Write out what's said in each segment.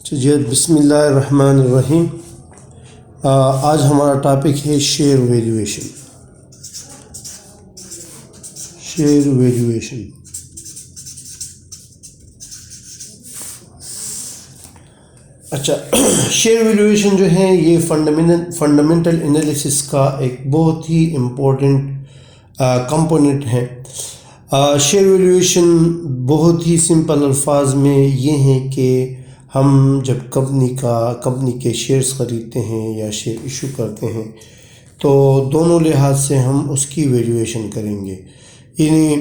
जी बिस्मिल्लाहिर्रहमानिर्रहीम। आज हमारा टॉपिक है शेयर वैल्यूएशन। अच्छा, शेयर वैल्यूएशन जो है ये फंडामेंटल एनालिसिस का एक बहुत ही इम्पोर्टेंट कंपोनेंट है। शेयर वैल्यूएशन बहुत ही सिंपल अल्फाज में ये है कि हम जब कंपनी के शेयर्स ख़रीदते हैं या शेयर इशू करते हैं तो दोनों लिहाज से हम उसकी वैल्यूएशन करेंगे। यानी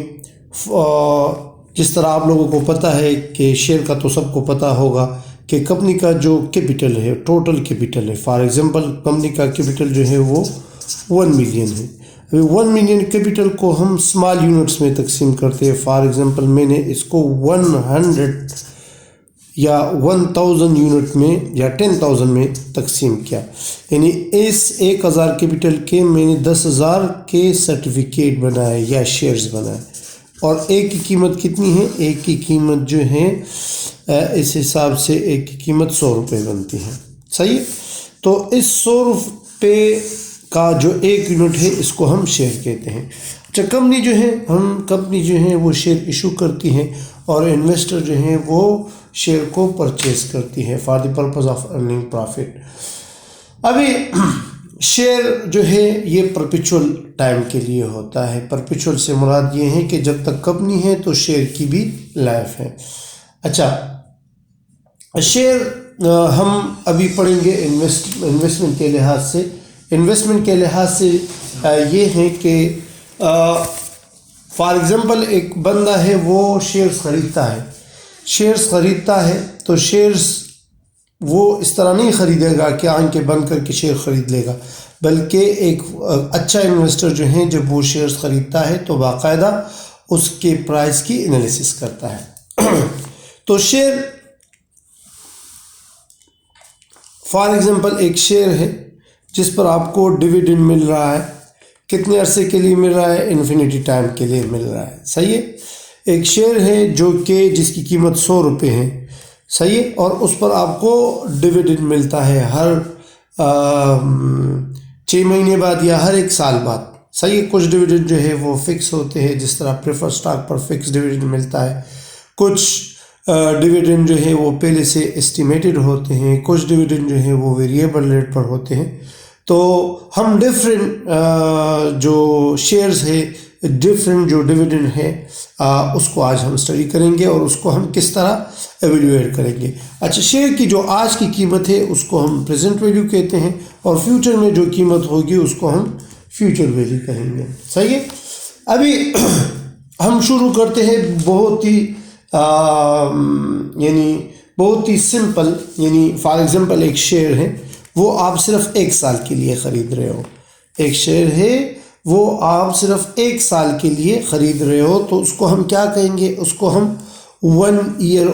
जिस तरह आप लोगों को पता है कि शेयर का तो सबको पता होगा कि कंपनी का जो कैपिटल है, टोटल कैपिटल है, फॉर एग्जांपल कंपनी का कैपिटल जो है वो 1 मिलियन है। अभी 1 मिलियन कैपिटल को हम स्मॉल यूनिट्स में तकसीम करते हैं। फॉर एग्जांपल मैंने इसको 100 या 1000 यूनिट में या 10,000 में तकसीम किया, यानी इस 1000 कैपिटल के मैंने 10,000 के सर्टिफिकेट बनाए या शेयर्स बनाए। और एक की कीमत कितनी है? एक की कीमत जो है इस हिसाब से एक की कीमत 100 रुपये बनती है। सही है। तो इस 100 रुपये का जो 1 यूनिट है इसको हम शेयर कहते हैं। अच्छा, कंपनी जो है वो शेयर इशू करती है और इन्वेस्टर जो है वो शेयर को परचेज करती है for the purpose of earning profit. अभी शेयर जो है ये परपेचुअल टाइम के लिए होता है। परपेचुअल से मुराद ये है कि जब तक कंपनी है तो शेयर की भी लाइफ है। अच्छा, शेयर हम अभी पढ़ेंगे इन्वेस्टमेंट के लिहाज से। इन्वेस्टमेंट के लिहाज से ये है कि फॉर एग्ज़ाम्पल एक बंदा है वो शेयर्स ख़रीदता है तो शेयर्स वो इस तरह नहीं ख़रीदेगा कि आंखें बंद करके शेयर ख़रीद लेगा, बल्कि एक अच्छा इन्वेस्टर जो है जब वो शेयर्स ख़रीदता है तो बाकायदा उसके प्राइस की एनालिसिस करता है। तो शेयर फॉर एग्ज़ाम्पल एक शेयर है जिस पर आपको डिविडेंड मिल रहा है। कितने अरसे के लिए मिल रहा है? इन्फिनिटी टाइम के लिए मिल रहा है। सही है। एक शेयर है जिसकी कीमत 100 रुपये है। सही है। और उस पर आपको डिविडेंड मिलता है हर 6 महीने बाद या हर 1 साल बाद। सही है। कुछ डिविडेंड जो है वो फिक्स होते हैं, जिस तरह प्रेफर स्टॉक पर फिक्स डिविडेंड मिलता है। कुछ डिविडेंड जो है वो पहले से एस्टिमेटेड होते हैं, कुछ डिविडेंड जो है वो वेरिएबल रेट पर होते हैं। तो हम डिफरेंट जो शेयर्स है, डिफरेंट जो डिविडेंड है उसको आज हम स्टडी करेंगे और उसको हम किस तरह एवेल्यूएट करेंगे। अच्छा, शेयर की जो आज की कीमत है उसको हम प्रेजेंट वैल्यू कहते हैं और फ्यूचर में जो कीमत होगी उसको हम फ्यूचर वैल्यू कहेंगे। सही है। अभी हम शुरू करते हैं बहुत ही सिंपल। यानी फॉर एग्जांपल एक शेयर है वो आप सिर्फ 1 साल के लिए ख़रीद रहे हो। एक शेयर है वो आप सिर्फ 1 साल के लिए ख़रीद रहे हो, तो उसको हम क्या कहेंगे? उसको हम 1 ईयर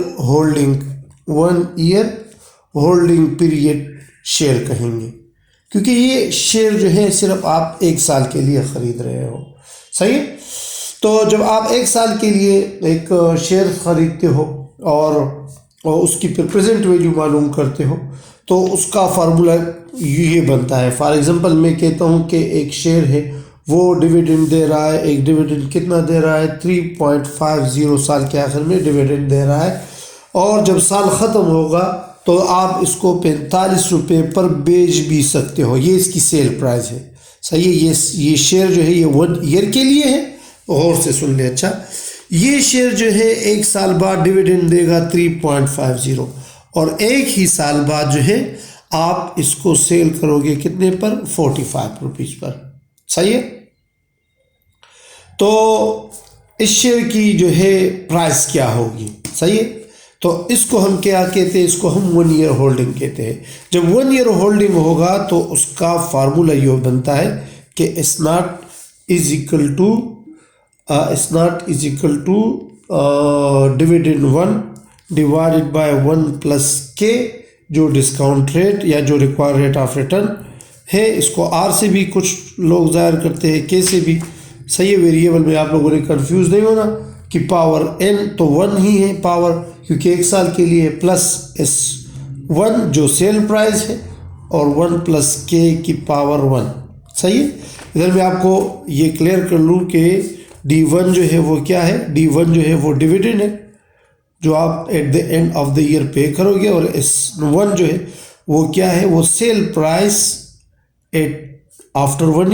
होल्डिंग पीरियड शेयर कहेंगे, क्योंकि ये शेयर जो है सिर्फ आप 1 साल के लिए ख़रीद रहे हो। सही है। तो जब आप 1 साल के लिए एक शेयर ख़रीदते हो और उसकी प्रेजेंट वैल्यू मालूम करते हो तो उसका फार्मूला ये बनता है। फॉर एग्जांपल मैं कहता हूँ कि एक शेयर है वो डिविडेंड दे रहा है। एक डिविडेंड कितना दे रहा है? 3.50 साल के आखिर में डिविडेंड दे रहा है। और जब साल ख़त्म होगा तो आप इसको 45 रुपये पर बेच भी सकते हो। ये इसकी सेल प्राइस है। सही है। ये शेयर जो है ये 1 ईयर के लिए है। और से सुन ले। अच्छा, ये शेयर जो है 1 साल बाद डिविडेंड देगा 3.50 और 1 ही साल बाद जो है आप इसको सेल करोगे कितने पर? 45 रुपीज़ पर। सही है। तो इस शेयर की जो है प्राइस क्या होगी? सही है। तो इसको हम क्या कहते हैं? इसको हम 1 ईयर होल्डिंग कहते हैं। जब 1 ईयर होल्डिंग होगा तो उसका फार्मूला ये बनता है कि it's not is equal to dividend 1 divided by 1 plus k, जो डिस्काउंट रेट या जो रिक्वायर्ड रेट ऑफ रिटर्न है। इसको आर से भी कुछ लोग ज़ाहिर करते हैं, के से भी। सही है। वेरिएबल में आप लोगों ने कंफ्यूज नहीं होना कि पावर n तो 1 ही है पावर, क्योंकि 1 साल के लिए, प्लस इस 1 जो सेल प्राइस है और 1 प्लस के की पावर 1। सही है। इधर मैं आपको ये क्लियर कर लूँ कि D1 जो है वो क्या है, D1 जो है वो डिविडेंड है जो आप eight the end of the year पे करोगे, और S1 जो है वो क्या है, वो sale price at after 1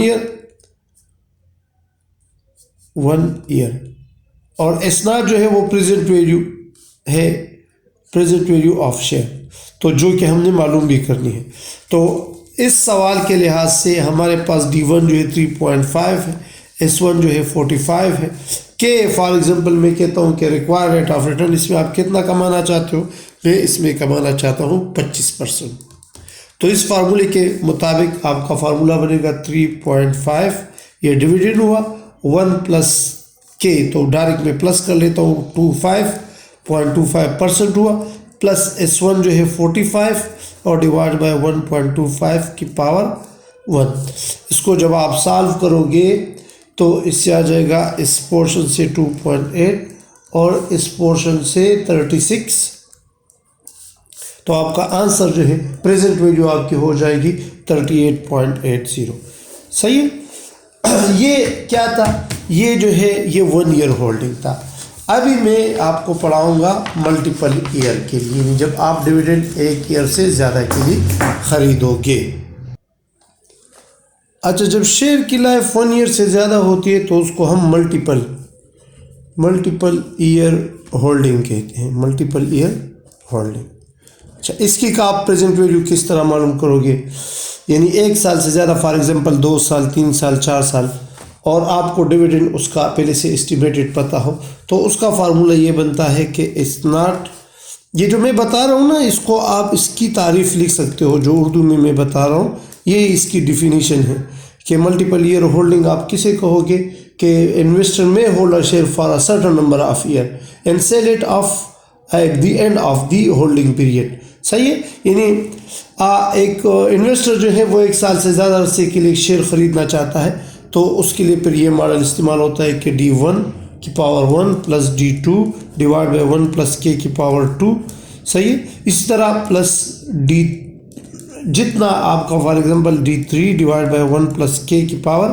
year, और S0 जो है वो प्रेजेंट वैल्यू है, प्रेजेंट वैल्यू ऑफ शेयर, तो जो कि हमने मालूम भी करनी है। तो इस सवाल के लिहाज से हमारे पास D1 जो है 3.5 है, S1 जो है 45 है, के फॉर एग्जांपल मैं कहता हूँ कि रिक्वायर्ड रेट ऑफ रिटर्न, इसमें आप कितना कमाना चाहते हो, मैं इसमें कमाना चाहता हूँ 25%। तो इस फार्मूले के मुताबिक आपका फार्मूला बनेगा 3.5, ये डिविडेंड हुआ 1 प्लस के, तो डायरेक्ट में प्लस कर लेता हूँ 25.25% हुआ, प्लस S1 जो है 45 और डिवाइड बाय 1.25 की पावर 1। इसको जब आप सॉल्व करोगे तो इससे आ जाएगा इस पोर्शन से 2.8 और इस पोर्शन से 36, तो आपका आंसर जो है प्रेजेंट वैल्यू आपकी हो जाएगी 38.80। सही है। ये क्या था, ये जो है ये 1 ईयर होल्डिंग था। अभी मैं आपको पढ़ाऊंगा मल्टीपल ईयर के लिए, जब आप डिविडेंड 1 ईयर से ज़्यादा के लिए ख़रीदोगे। अच्छा, जब शेयर की लाइफ 1 ईयर से ज़्यादा होती है तो उसको हम मल्टीपल ईयर होल्डिंग कहते हैं, मल्टीपल ईयर होल्डिंग। अच्छा, इसकी का आप प्रेजेंट वैल्यू किस तरह मालूम करोगे, यानी 1 साल से ज़्यादा, फॉर एग्जांपल 2 साल, 3 साल, 4 साल, और आपको डिविडेंड उसका पहले से एस्टिमेटेड पता हो, तो उसका फार्मूला ये बनता है कि इट्स नॉट, ये जो मैं बता रहा हूँ ना, इसको आप इसकी तारीफ़ लिख सकते हो, जो उर्दू में मैं बता रहा हूँ ये इसकी डिफिनीशन है कि मल्टीपल ईयर होल्डिंग आप किसे कहोगे कि investor may hold a share for a certain number of year and sell it off at the end of the holding period. सही है। यानी एक इन्वेस्टर जो है वो 1 साल से ज़्यादा अरसे के लिए शेयर ख़रीदना चाहता है, तो उसके लिए फिर ये मॉडल इस्तेमाल होता है कि D1 की power 1 plus D2 divide by 1 plus के की पावर 2। सही है। इसी तरह प्लस D, जितना आपका for example D3 divide by 1 plus के की पावर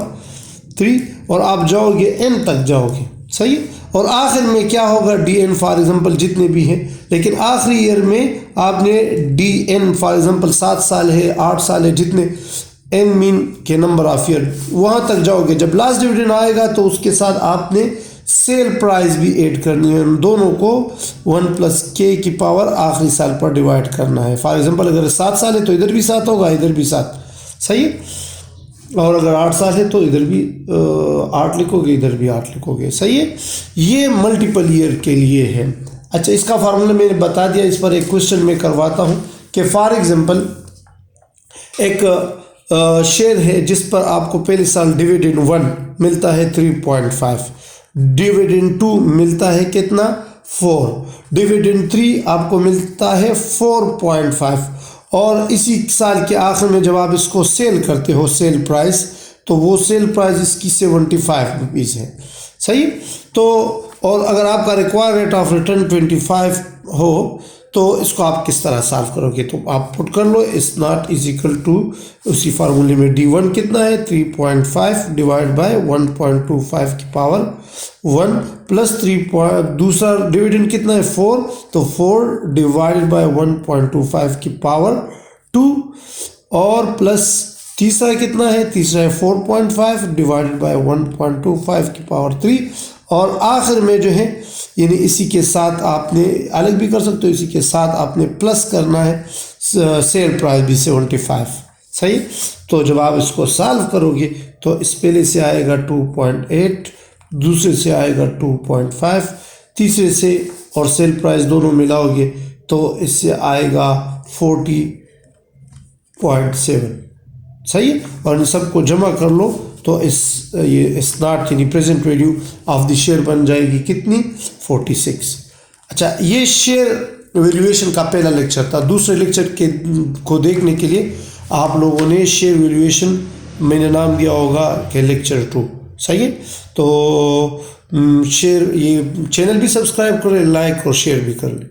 3, और आप जाओगे n तक जाओगे। सही है। और आखिर में क्या होगा, Dn फॉर एग्जांपल जितने भी हैं, लेकिन आखिरी ईयर में आपने Dn फॉर एग्जांपल 7 साल है, 8 साल है, जितने n मीन के नंबर ऑफ ईयर, वहाँ तक जाओगे। जब लास्ट डिविडेंड आएगा तो उसके साथ आपने सेल प्राइस भी ऐड करनी है, दोनों को 1 प्लस के की पावर आखिरी साल पर डिवाइड करना है। फॉर एग्जांपल अगर 7 साल है तो इधर भी 7 होगा, इधर भी 7। सही है। और अगर 8 साल है तो इधर भी 8 लिखोगे, इधर भी 8 लिखोगे। सही है। ये मल्टीपल ईयर के लिए है। अच्छा, इसका फार्मूला मैंने बता दिया, इस पर एक क्वेश्चन मैं करवाता हूँ कि फॉर एग्जांपल एक शेयर है जिस पर आपको पहले साल डिविडेंड 1 मिलता है 3.5, डिविडेंड 2 मिलता है कितना 4, डिविडेंड 3 आपको मिलता है 4.5, और इसी साल के आखिर में जब आप इसको सेल करते हो सेल प्राइस, तो वो सेल प्राइस इसकी 75 रुपीज़ है। सही। तो और अगर आपका रिक्वायर्ड रेट ऑफ रिटर्न 25 हो तो इसको आप किस तरह सॉल्व करोगे, तो आप पुट कर लो it's not is equal to, उसी फार्मूले में D1 कितना है 3.5 डिवाइड बाय 1.25 की पावर 1 प्लस 3, दूसरा डिविडेंड कितना है 4, तो 4 डिवाइडेड बाय 1.25 की पावर 2, और प्लस तीसरा कितना है, तीसरा है 4.5 डिवाइडेड बाय 1.25 की पावर 3, और आखिर में जो है यानी इसी के साथ आपने अलग भी कर सकते हो, इसी के साथ आपने प्लस करना है सेल प्राइस भी 75। सही। तो जब आप इसको सॉल्व करोगे तो इस पहले से आएगा 2.8, दूसरे से आएगा 2.5, तीसरे से और सेल प्राइस दोनों मिलाओगे तो इससे आएगा 40.7। सही है। और इन सबको जमा कर लो तो ये नॉट यानी present value of the share बन जाएगी कितनी 46। अच्छा, ये शेयर वैल्यूएशन का पहला लेक्चर था। दूसरे लेक्चर को देखने के लिए आप लोगों ने शेयर वैल्यूएशन मैंने नाम दिया होगा कि लेक्चर 2। सही है। तो शेयर, ये चैनल भी सब्सक्राइब करें, लाइक और शेयर भी कर लें।